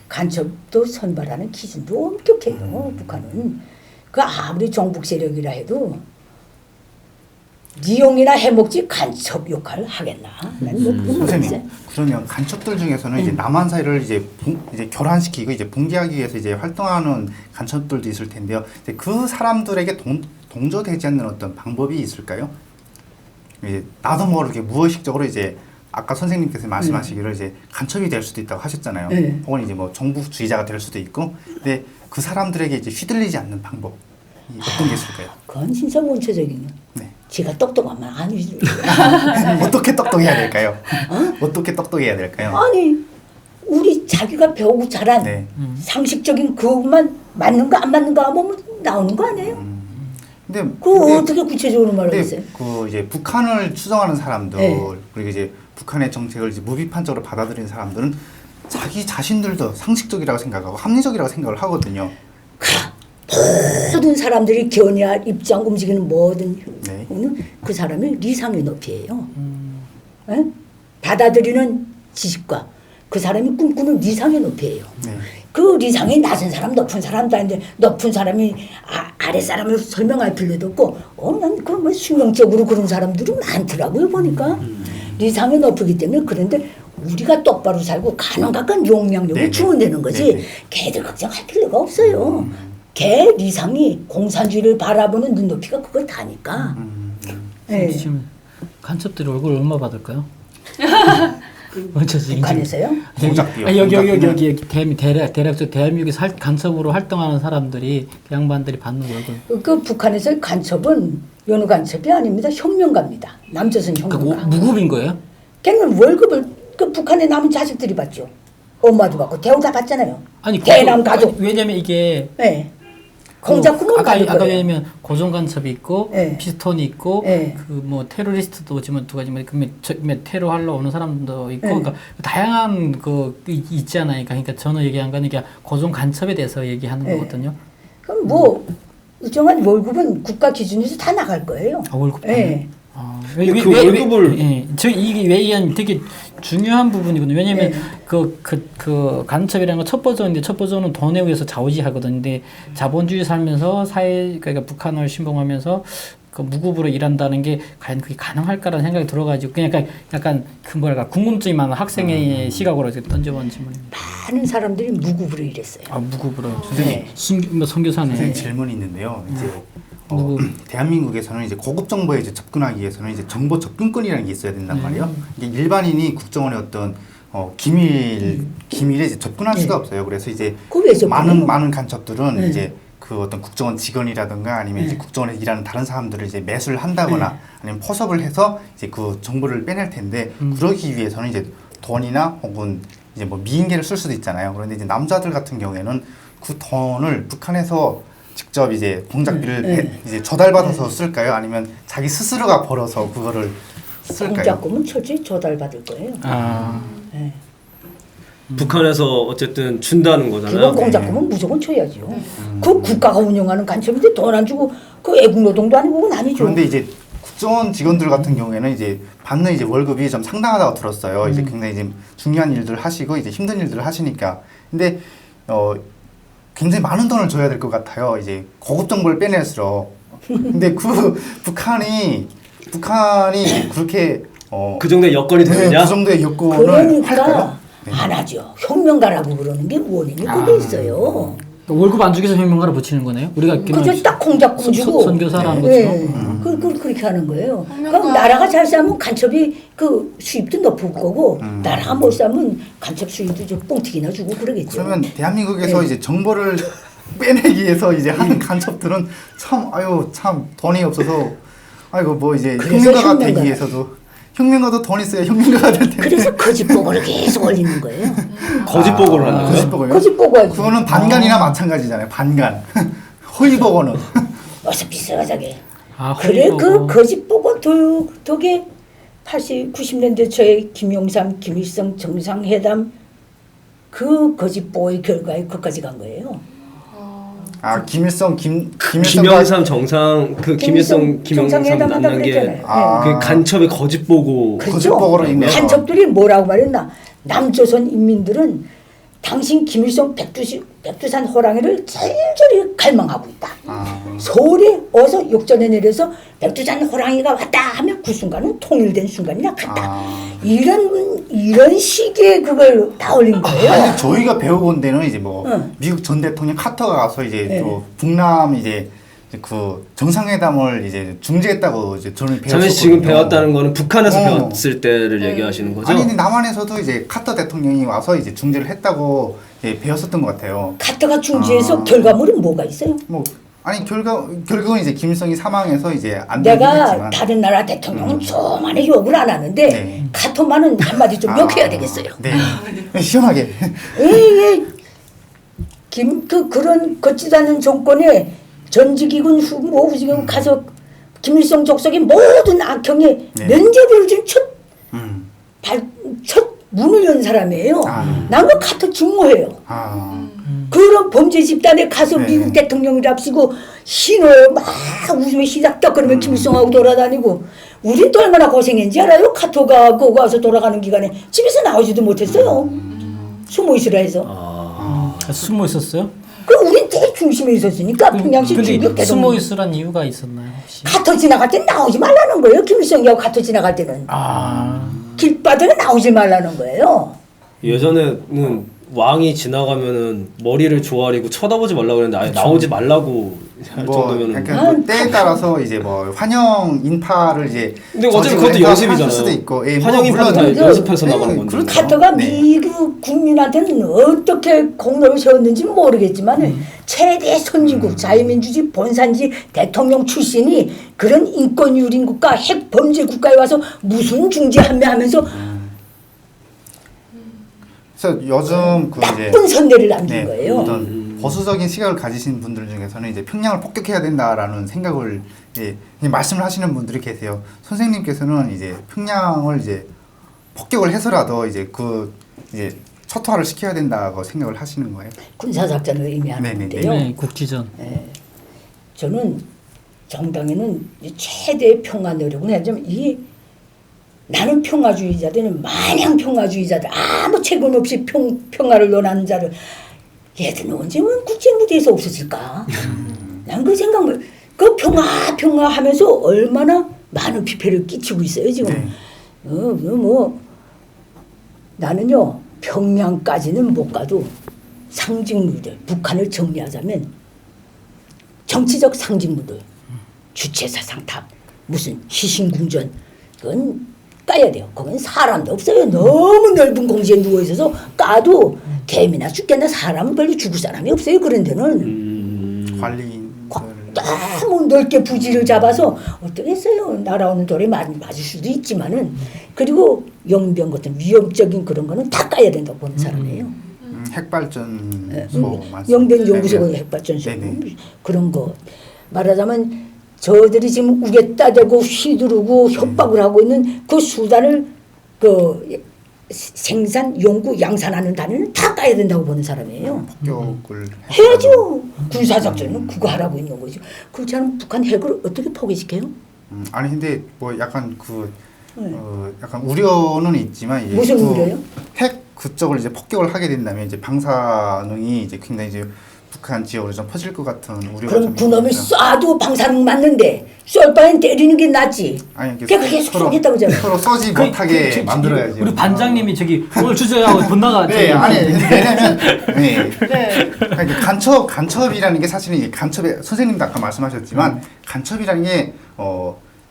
간첩도 선발하는 기준도 엄격해요. 북한은 그 아무리 정북 세력이라 해도 이용이나 해먹지 간첩 역할을 하겠나? 난뭐 그거 모르겠어요. 선생님 그러면 간첩들 중에서는 이제 남한 사회를 이제 교란시키고 이제 붕괴하기 위해서 이제 활동하는 간첩들도 있을 텐데요. 이제 그 사람들에게 동조되지 않는 어떤 방법이 있을까요? 이제 나도 모르게 무의식적으로 이제 아까 선생님께서 말씀하시기를 이제 간첩이 될 수도 있다고 하셨잖아요. 네. 혹은 이제 뭐 정부주의자가 될 수도 있고, 근데 그 사람들에게 이제 휘둘리지 않는 방법 어떤 게 있을까요? 그건 진짜 원초적이네. 네. 지가 똑똑하면 안 휘둘려. 어떻게 똑똑해야 될까요? 어떻게 똑똑해야 될까요? 아니 우리 자기가 배우고 자란 네. 상식적인 그것만 맞는 거 안 맞는 거 하면 나오는 거 아니에요? 근데 그거 어떻게 구체적으로 말하겠어요? 그 이제 북한을 추정하는 사람들 네. 그리고 이제 북한의 정책을 이제 무비판적으로 받아들이는 사람들은 자기 자신들도 상식적이라고 생각하고 합리적이라고 생각을 하거든요. 모든 사람들이 견해와 입장 움직이는 모든 네. 그 사람의 리상의 높이예요. 에? 받아들이는 지식과 그 사람이 꿈꾸는 리상의 높이예요. 네. 그 리상이 낮은 사람, 높은 사람도 아닌데 높은 사람이 아래 사람을 설명할 필요도 없고 난 그 뭐 숙명적으로 그런 사람들이 많더라고요 보니까 리상이 높이기 때문에 그런데 우리가 똑바로 살고 가는 가까운 용량력을 네네. 주면 되는 거지 네네. 걔들 걱정할 필요가 없어요. 걔 리상이 공산주의를 바라보는 눈높이가 그걸 다니까. 네. 지금 간첩들이 월급을 얼마 받을까요? 원초적인 북한에서요? 공작비요. 여기 대략적으로 대한민국에서 간첩으로 활동하는 사람들이 그 양반들이 받는 월급. 그 북한에서 간첩은 여느 간첩이 아닙니다. 혁명가입니다. 남조선 혁명가. 그러니까 무급인 거예요? 걔는 월급을 그 북한에 남은 자식들이 받죠. 엄마도 받고 대우 다 받잖아요. 아니 대남 가족. 왜냐면 이게 네. 공작구멍 아까 가는 거예요. 왜냐면 고정 간첩이 있고 네. 피스톤이 있고 네. 그 뭐 테러리스트도 지금 두 가지만 테러 하러 오는 사람도 있고 네. 그러니까 다양한 있잖아요. 그러니까 저는 얘기한 건 이게 고정 간첩에 대해서 얘기하는 네. 거거든요. 그럼 뭐 일정한 월급은 국가 기준에서 다 나갈 거예요. 아, 월급 네. 그 월급을- 이게 왜 이게 되게 중요한 부분이거든요. 왜냐면 네. 그 간첩이라는 건 첫 버전인데 첫 버전은 돈에 의해서 좌우지하거든요. 근데 자본주의 살면서 그러니까 북한을 신봉하면서 그 무급으로 일한다는 게 과연 그게 가능할까라는 생각이 들어가지고 그냥 약간 그 뭐랄까 궁금증이 많은 학생의 시각으로 이렇게 던져본 질문입니다. 많은 사람들이 무급으로 일했어요. 아 무급으로 네. 선교사네. 선생님 질문이 있는데요. 이제 대한민국에서는 이제 고급 정보에 이제 접근하기 위해서는 이제 정보 접근권이라는 게 있어야 된단 말이에요. 이게 일반인이 국정원의 어떤 기밀에 이제 접근할 수가 없어요. 그래서 이제 그거 왜 접근해요? 많은 간첩들은 네. 이제 그 어떤 국정원 직원이라든가 아니면 이제 국정원에 일하는 다른 사람들을 이제 매수를 한다거나 아니면 포섭을 해서 이제 그 정보를 빼낼 텐데 그러기 위해서는 이제 돈이나 혹은 이제 뭐 미인계를 쓸 수도 있잖아요. 그런데 이제 남자들 같은 경우에는 그 돈을 북한에서 직접 이제 공작비를 이제 조달받아서 쓸까요? 아니면 자기 스스로가 벌어서 그거를 쓸까요? 공작금은 철저히 조달받을 거예요. 네. 북한에서 어쨌든 준다는 거잖아요. 기본 공작금은 무조건 줘야죠. 그 국가가 운영하는 간첩인데 돈 안 주고 그 애국노동도 아니고 그건 아니죠. 그런데 이제 국정원 직원들 같은 경우에는 이제 받는 이제 월급이 좀 상당하다고 들었어요. 이제 굉장히 이제 중요한 일들 하시고 이제 힘든 일들을 하시니까. 근데 굉장히 많은 돈을 줘야 될 것 같아요. 이제 고급 정보를 빼낼수록. 근데 그 북한이 그렇게 그 정도의 여건이 되느냐? 그 정도의 여건을 그러니까 할까요? 네. 안 하죠. 혁명가라고 그러는 게 원인이 그게 있어요. 월급 안 주기 위해서 혁명가를 붙이는 거네요. 우리가 그저 딱 공작금 주고 선교사라는 네. 것처럼. 그렇게 하는 거예요. 혁명가- 그럼 나라가 잘 싸면 간첩이 그 수입도 높을 거고 나라가 못 싸면 간첩 수입도 좀 뻥튀기나 주고 그러겠죠. 그러면 대한민국에서 네. 이제 정보를 빼내기 위해서 이제 하는 간첩들은 참 돈이 없어서 아이고 뭐 이제 그래서 혁명가가 되기 혁명가. 위해서도 혁명가도 돈 있어야 혁명가가 될 텐데 그래서 거짓보고를 계속 올리는 거예요. 거짓 보고를 한다고요? 거짓보고요? 거짓보고하지. 그거는 반간이나 마찬가지잖아요. 반간. 허위보고는. 어서 비슷하게. 아, 그래 그 허위보고. 거짓보고 덕에 80, 90년대 초에 김영삼, 김일성 정상회담 그 거짓보고의 결과에 그까지 간 거예요. 아 김일성 김영삼 정상 그 김일성 김영삼 정상회담 한다고 만난 게 그랬잖아요. 아. 그 간첩의 거짓 보고 그렇죠? 거짓보고로 인해서. 간첩들이 뭐라고 말했나? 남조선 인민들은 당신 김일성 백두산 호랑이를 절절히 갈망하고 있다. 아. 서울에 어서 욕전에 내려서 백두산 호랑이가 왔다 하면 그 순간은 통일된 순간이나 같다. 아. 이런 식의 그걸 다 올린 거예요. 아니 저희가 배워본 데는 이제 뭐 응. 미국 전 대통령 카터가 가서 이제 네. 또 북남 이제 그 정상회담을 이제 중재했다고 이제 저는 배웠거든요. 자매 지금 배웠다는 거는 북한에서 어. 배웠을 때를 얘기하시는 거죠? 아니 근데 남한에서도 이제 카터 대통령이 와서 이제 중재를 했다고 이제 배웠었던 것 같아요. 카터가 중지해서 아. 결과물은 뭐가 있어요? 뭐 아니 결국은 이제 김일성이 사망해서 이제 안 되긴 내가 했지만 다른 나라 대통령은 저만의 욕을 안 하는데 네. 카터만은 한마디 좀 욕해야 되겠어요. 네. 시원하게. 에이, 그런 걷지도 않은 정권에 전직이군 후지군 가서 김일성 족속의 모든 악행에 네. 면죄부를 준 음. 첫 문을 연 사람이에요. 아. 난 그 카터 증오해요. 아. 그런 범죄 집단에 가서 네. 미국 대통령이랍시고 신호에 막 웃으며 시작다 그러면 김일성하고 돌아다니고 우린 또 얼마나 고생했는지 알아요? 카토가 거기 와서 돌아가는 기간에 집에서 나오지도 못했어요. 숨어 있으라 해서. 숨어 있었어요? 그럼 우린 되게 중심에 있었으니까 평양시 근데 중국 숨어 대통령 있으란 이유가 있었나요 혹시? 카토 지나갈 때 나오지 말라는 거예요. 김일성이하고 카토 지나갈 때는 길바닥에 나오지 말라는 거예요. 예전에는 왕이 지나가면은 머리를 조아리고 쳐다보지 말라고 그랬는데 아예 나오지 말라고 할 뭐 정도면은 약간 뭐 때에 따라서 이제 뭐 환영 인파를 이제 근데 어차피 저지를 그것도 해서 연습이잖아요. 할 수도 있고 예, 환영 인파는 다 물론 연습해서 네, 나가는 건데. 그렇죠. 카토가 네. 미국 국민한테는 어떻게 공로를 세웠는지 모르겠지만 최대 선진국 자유민주주의 본산지 대통령 출신이 그런 인권유린 국가 핵 범죄 국가에 와서 무슨 중재하며 하면서 그래서 요즘 그 이제 나쁜 선례를 남긴 거예요. 어떤 보수적인 시각을 가지신 분들 중에서는 이제 평양을 폭격해야 된다라는 생각을 이제 말씀을 하시는 분들이 계세요. 선생님께서는 이제 평양을 이제 폭격을 해서라도 이제 이제 초토화를 시켜야 된다고 생각을 하시는 거예요. 군사작전을 의미하는데요. 네, 국지전. 저는 정당에는 최대의 평화 노력을 해야지만 나는 평화주의자들은 마냥 평화주의자들 아무 책임 없이 평화를 논하는 자를 얘들은 언제면 국제무대에서 없어질까? 난 그 생각을 그 평화 하면서 얼마나 많은 피해를 끼치고 있어요 지금. 네. 나는요 평양까지는 못 가도 상징물들 북한을 정리하자면 정치적 상징물들 주체사상 탑 무슨 시신궁전 그건 까야 돼요. 거긴 사람도 없어요. 너무 넓은 공지에 누워 있어서 까도 개미나 죽겠나 사람은 별로 죽을 사람이 없어요. 그런 데는 관리인들 너무 넓게 부지를 잡아서 어떻겠어요. 날아오는 돌에 맞을 수도 있지만은 그리고 영변 같은 위험적인 그런 거는 다 까야 된다고 보는 사람이에요. 핵발전소 영변 연구소가 핵발전소 네네. 그런 거 말하자면 저들이 지금 우겠다대고 휘두르고 협박을 하고 있는 그 수단을 그 생산, 연구, 양산하는 단위는 다 까야 된다고 보는 사람이에요. 폭격을 해야죠. 군사작전은 그거 하라고 있는 거죠. 그렇지 않으면 북한 핵을 어떻게 포기시켜요? 아니 근데 뭐 약간 약간 우려는 있지만 이게 무슨 그 우려요? 핵 그쪽을 이제 폭격을 하게 된다면 이제 방사능이 이제 굉장히 이제 북한 지역으로 좀 퍼질 것 같은 우려가 그럼 좀 그놈이 있거든요. 쏴도 방사능 맞는데 쏠 바엔 때리는 게 낫지. 아니 이게 걔가 계속 쏘겠다고 그러잖아. 서로 쏘지 못하게 만들어야지. 우리 반장님이 저기 오늘 주제하고 본나가 네, 아니 왜냐면 네. 네. 그러니까 간첩이라는 게 사실은 이제 간첩의 선생님도 아까 말씀하셨지만 간첩이라는 게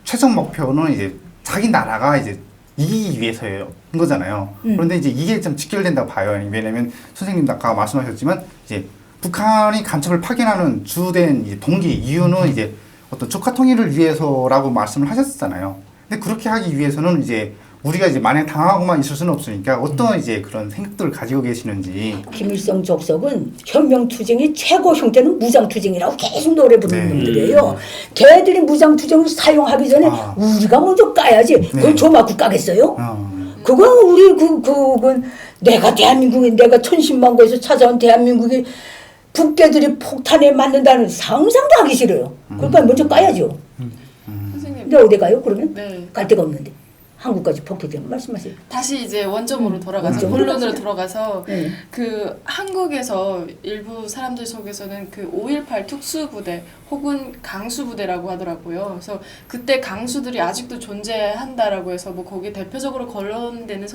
최종 목표는 이제 자기 나라가 이제 이기기 위해서인 거잖아요. 그런데 이제 이게 좀 직결된다고 봐요. 왜냐면 선생님도 아까 말씀하셨지만 이제 북한이 간첩을 파견하는 주된 이제 동기 이유는 이제 어떤 조카 통일을 위해서라고 말씀을 하셨잖아요. 근데 그렇게 하기 위해서는 이제 우리가 이제 만약 당하고만 있을 수는 없으니까 어떤 이제 그런 생각들을 가지고 계시는지. 김일성 족속은 혁명투쟁의 최고 형태는 무장투쟁이라고 계속 노래 부르는 네. 놈들이에요. 걔들이 무장투쟁을 사용하기 전에 우리가 먼저 까야지. 그걸 줘 맞고 까겠어요? 그건 우리 그건 내가 대한민국이 내가 천신만고에서 찾아온 대한민국이 북괴들이 폭탄에 맞는다는 상상도 하기 싫어요. 그러니까 먼저 까야죠. 선생님. 근데 어디 가요? 그러면 네. 갈 데가 없는데 한국까지 폭격되면 말씀하세요. 다시 이제 원점으로 돌아가서 원점으로 본론으로 돌아가서 네. 그 한국에서 일부 사람들 속에서는 그 5.18 특수부대 혹은 강수부대라고 하더라고요. 그래서 그때 강수들이 아직도 존재한다라고 해서 뭐 거기 대표적으로 거론되는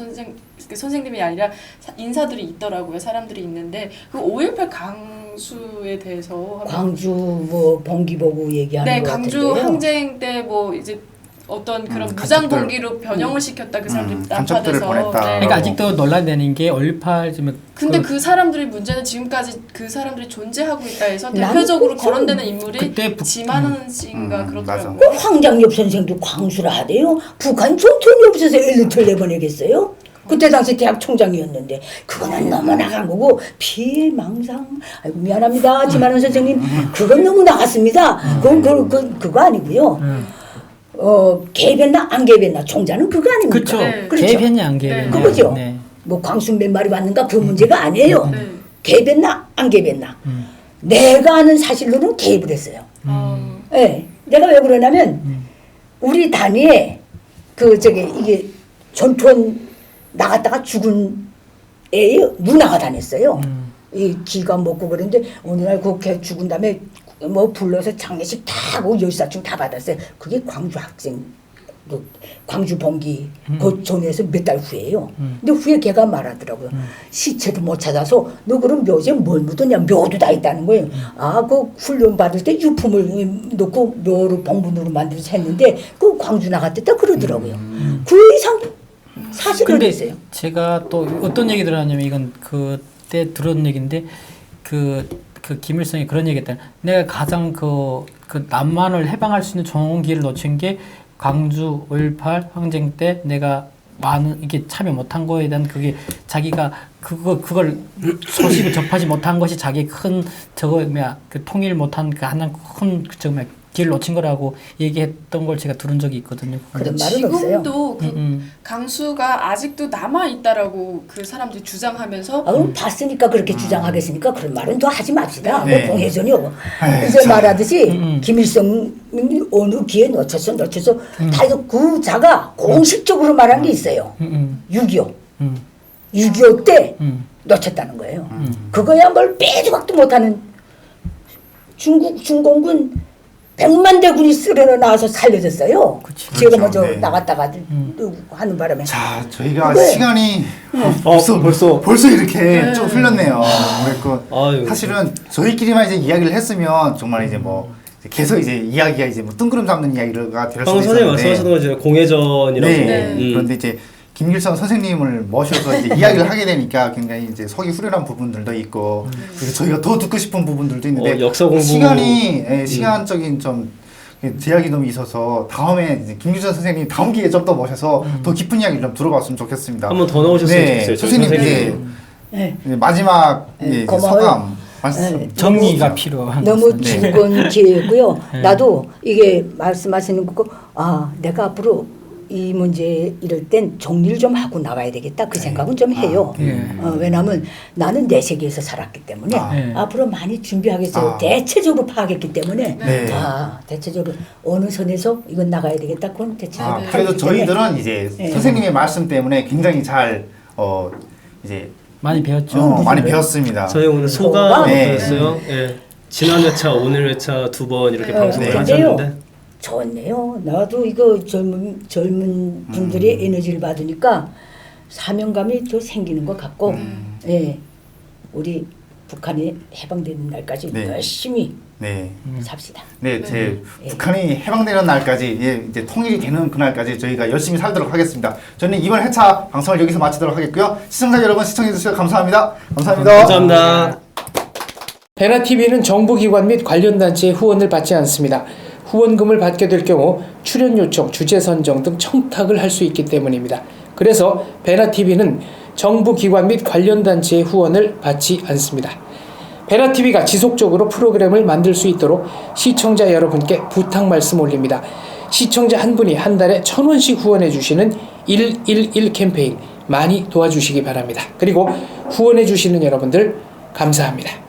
선생님이 아니라 인사들이 있더라고요. 사람들이 있는데 그 5.18 강수에 대해서 광주 뭐 봉기 보고 얘기하는 네, 것 강주 같은데요. 항쟁 때 뭐 이제 어떤 그런 간첩들. 무장 봉기로 변형을 시켰다 그 사람들이 간첩들을 난파돼서. 보냈다. 그러니까 아직도 논란되는 게 5.18 지금 근데 그 사람들이 문제는 지금까지 그 사람들이 존재하고 있다 해서 나는 대표적으로 그렇죠. 거론되는 인물이 그때 지만원 씨인가 그렇더라고요. 맞아. 그 황장엽 선생도 광수라 하대요. 북한 전투원이 없어서 엘리트를 내보내겠어요? 그때 당시 대학 총장이었는데 그거는 너무 나간 거고 피해망상. 아이고 미안합니다, 지만원 선생님. 그건 너무 나갔습니다. 그거 아니고요. 개변나 안 개변나 총자는 그거 아닙니까? 그렇죠. 네. 그렇죠. 개변이 안 개변. 그거죠. 네. 뭐 광수 몇 마리 왔는가 그 문제가 아니에요. 네. 개변나 안 개변나. 내가 아는 사실로는 개입을 했어요. 네. 내가 왜 그러냐면 우리 단위에 이게 전투원 나갔다가 죽은 애의 누나가 다녔어요. 이 기가 먹고 그랬는데 어느 날 그렇게 죽은 다음에 뭐 불러서 장례식 다 하고 열사증 다 받았어요. 그게 광주 학생 광주 봉기 그 전에서 몇 달 후에요. 근데 후에 걔가 말하더라고요. 시체도 못 찾아서 너 그럼 묘지에 뭘 묻었냐? 묘도 다 있다는 거예요. 그 훈련 받을 때 유품을 놓고 묘로 봉분으로 만들어서 했는데 그 광주 나갔댔다 그러더라고요. 그 이상 사실은 근데 있어요. 제가 또 어떤 얘기 들었냐면 이건 그때 들은 얘기인데 그 김일성이 그런 얘기했다. 내가 가장 그 남한을 해방할 수 있는 좋은 기회를 놓친 게 광주 5.18 항쟁 때 내가 많은 이게 참여 못한 거에 대한 그게 자기가 그걸 소식을 접하지 못한 것이 자기 큰 통일 못한 그 하나 큰 길을 놓친 거라고 얘기했던 걸 제가 들은 적이 있거든요. 그런 말은 없어요. 지금도 그 강수가 아직도 남아 있다라고 그 사람들이 주장하면서 그럼 봤으니까 그렇게 주장하겠으니까 그런 말은 더 하지 맙시다. 네. 뭐 봉해전이요. 아유, 이제 말하듯이 김일성이 어느 기회에 놓쳤어. 다 해서 그 자가 공식적으로 말한 게 있어요. 6.25. 6.25 때 놓쳤다는 거예요. 그거야 뭘 빼도 박도 못하는 중국 중공군 100만 대군이 쓰러져 나와서 살려줬어요. 제가 그렇죠. 먼저 네. 나갔다가 하는 바람에. 자, 저희가 네. 시간이 벌써 이렇게 좀 흘렀네요. 그랬고 아유. 사실은 저희끼리만 이제 이야기를 했으면 정말 이제 뭐 계속 이제 이야기가 이제 뭐 뜬구름 잡는 이야기가 될 수도 방금 선생님 있었는데 말씀하셨던 거 이제 공회전이라고. 네. 그런데 이제 김길성 선생님을 모셔서 이제 이야기를 하게 되니까 굉장히 이제 속이 후련한 부분들도 있고 그리고 저희가 더 듣고 싶은 부분들도 있는데 역사 공부 시간적인 좀 제약이 너무 있어서 다음에 이제 김규전 선생님 다음 기회에 좀 더 모셔서 더 깊은 이야기를 좀 들어봤으면 좋겠습니다. 한 번 더 나오셨으면 좋겠어요. 선생님 이제 마지막 고마워요. 소감 말씀 정리가 필요한 너무 것은. 즐거운 기회고요. 네. 나도 이게 말씀하시는 거고 내가 앞으로 이 문제 이럴 땐 정리를 좀 하고 나가야 되겠다 그 생각은 좀 해요. 왜냐하면 나는 내 세계에서 살았기 때문에 네. 앞으로 많이 준비하겠어요. 대체적으로 파악했기 때문에 네. 대체적으로 어느 선에서 이건 나가야 되겠다. 그건 대체적으로 그래도 파악했기 때문에 저희들은 이제 네. 선생님의 말씀 때문에 굉장히 잘 이제 많이 배웠죠. 많이 배웠습니다. 저희 오늘 소감 네. 어떠셨어요? 예. 지난 회차, 오늘 회차 2번 이렇게 방송을 네. 하셨는데 좋네요. 나도 이거 젊은 분들의 에너지를 받으니까 사명감이 더 생기는 것 같고, 예, 우리 북한이 해방되는 날까지 네. 열심히 네. 삽시다. 네, 북한이 해방되는 날까지 이제 통일이 되는 그날까지 저희가 열심히 살도록 하겠습니다. 저는 이번 회차 방송을 여기서 마치도록 하겠고요. 시청자 여러분 시청해 주셔서 감사합니다. 감사합니다. 감사합니다. 베나TV는 정부기관 및 관련 단체의 후원을 받지 않습니다. 후원금을 받게 될 경우 출연 요청, 주제 선정 등 청탁을 할 수 있기 때문입니다. 그래서 베나TV는 정부기관 및 관련 단체의 후원을 받지 않습니다. 베나TV가 지속적으로 프로그램을 만들 수 있도록 시청자 여러분께 부탁 말씀 올립니다. 시청자 한 분이 한 달에 1,000원씩 후원해 주시는 111 캠페인 많이 도와주시기 바랍니다. 그리고 후원해 주시는 여러분들 감사합니다.